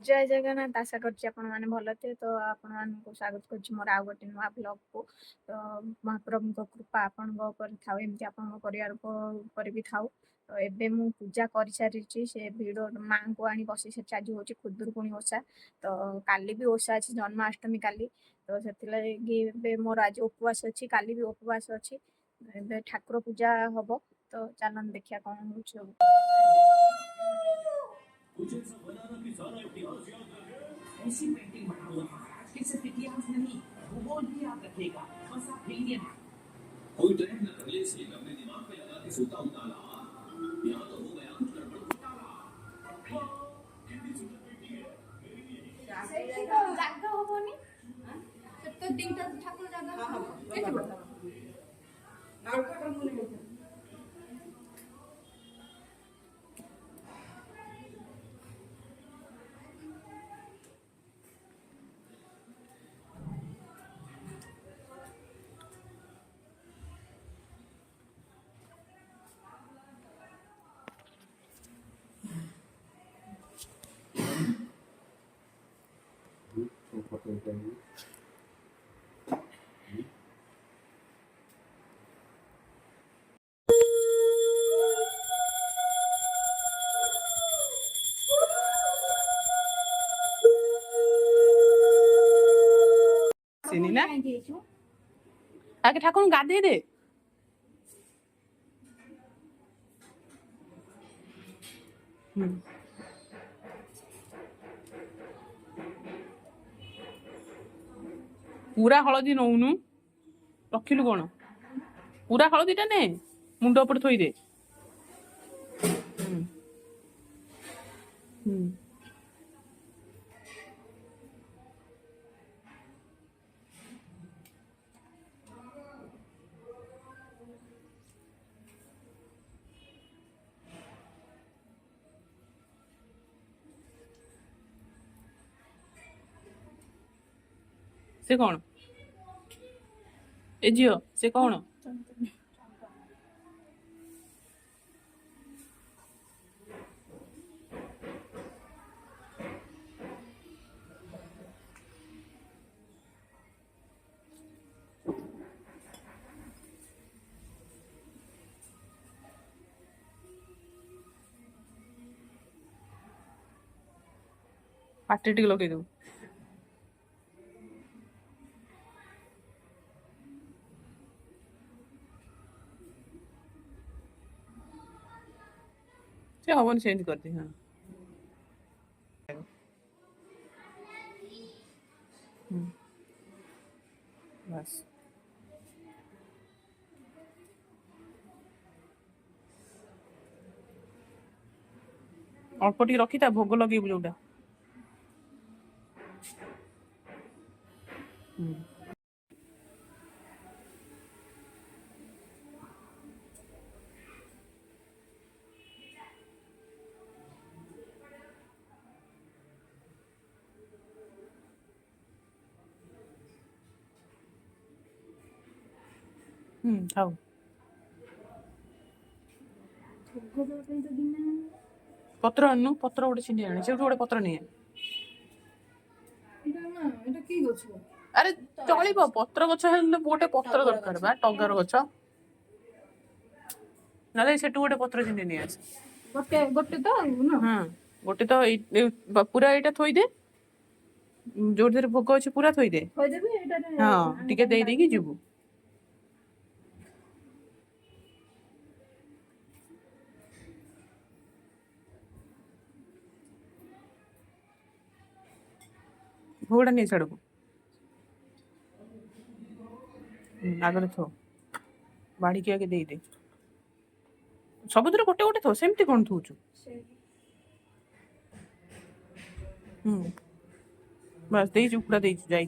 जय जगन्नाथ। आशा करछि आपण माने भल थे। तो आपण मानकु स्वागत करछि मोर आ गोटे नुआ ब्लॉग को। तो महाप्रभु को कृपा आपण गो पर थाउ, एमति आपण को परिवार को पर भी थाउ। तो एबे मु पूजा करि सारिछि से भिडो मां को आनी बसी से आज होछि खुदुरकुणी ओषा। तो काली भी ओषा अछि, जन्माष्टमी काली। तो सेतिला एबे मोर आज उपवास अछि, काली भी उपवास अछि। एबे ठाकुर पूजा हबो। तो चलन देखिया कोन होछि। मुझे सब बनाना की सारा इतिहास याद रहे। ऐसी पेंटिंग बनाऊंगा महाराज कि सिर्फ इतिहास नहीं, भूगोल भी याद रखेगा। बस आप फेलिए ना। कोई ट्रैक न कर ले, इसलिए मैं अपने दिमाग पे लगा के सोता हूँ ताला। यहाँ तो हो गया कुछ गड़बड़ घोटाला। कितनी सुंदर बेटी है मेरी। जागा होबोनी तो तीनटा ठाकुर जागा। हां केते बता नालका कर मुने होता। सिनी ना आगे ठाकुर गाधे दे। पूरा हलदी नौनु रखिलु कौन पूरा हलदीटा ने मुंड उपर थोई दे। से कौन ए झियो से कौन पाटे टिक लगे दो। से हवन चेंज कर दी। हाँ बस अल्प टी रखी था भोग लगे जोटा। खाओ पत्र आनु पत्र गोटे छिंडी आने से गोटे पत्र नहीं अरे चलो पत्र गछ गोटे पत्र दरकार बा टगर गछ ना से गोटे पत्र छिंडी नहीं आस गोटे गोटे तो ना। हाँ गोटे तो पूरा यहाँ थोई दे जो भोग अच्छे पूरा थोई दे। हाँ टिके दे देकी जीवु भोगटा नहीं छाड़ को आगे थो बाड़ी के आगे दे दे सबुद गोटे गोटे थो सेमती कौन थोचु। बस दे पूरा दे जाई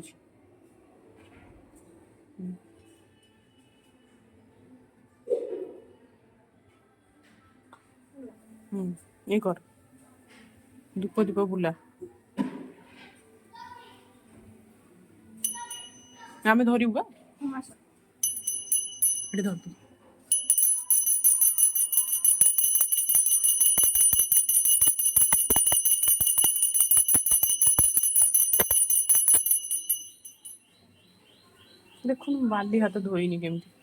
ये कर धूप दीप बुला आम धरबू बा धर ଦେଖୁନୁ ବାଲି ହାତ ଧୋଇନି କେମିତି।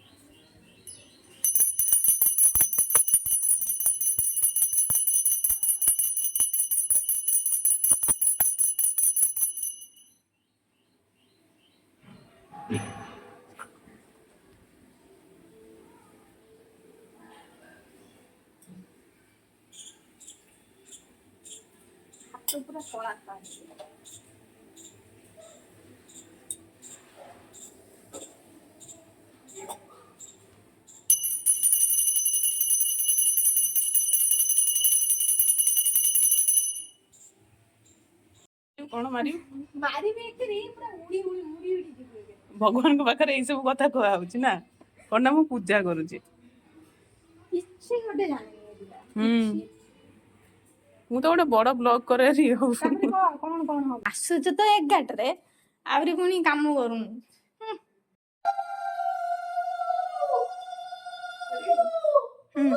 ହାତ ପୁରା କଳା ଥାଏ। କଣ ମାରିବୁ? ମାରିବି ଏଥିରେ ପୁରା ଉଡି ଯିବୁ ଏବେ। ଭଗବାନଙ୍କ ପାଖରେ ଏଇ ସବୁ କଥା କୁହା ହଉଛି ନା? କଣ ନା ମୁଁ ପୂଜା କରୁଛି। କିଛି ଗୋଟେ ଜାଣିନି ଏ ପିଲା। ହୁଁ କିଛି। ମୁଁ ତ ଗୋଟେ ବଡ ବ୍ଲଗ କରେ ହଉ। ତାପରେ କଣ ହବ? ଆସୁଛୁ ତ 11ଟାରେ ଆହୁରି ପୁଣି କାମ କରୁନୁ। ହୁଁ।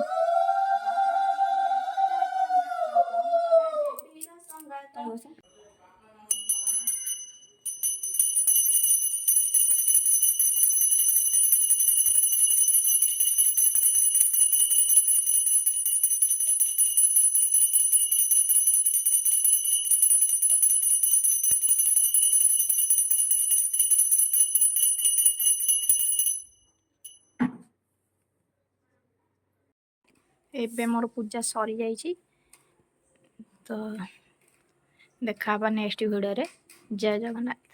ଏବେ ମୋର ପୂଜା ସରିଯାଇଛି ତ ଦେଖା ହବା ନେକ୍ସଟ ଭିଡ଼ିଓରେ। ଜୟ ଜଗନ୍ନାଥ।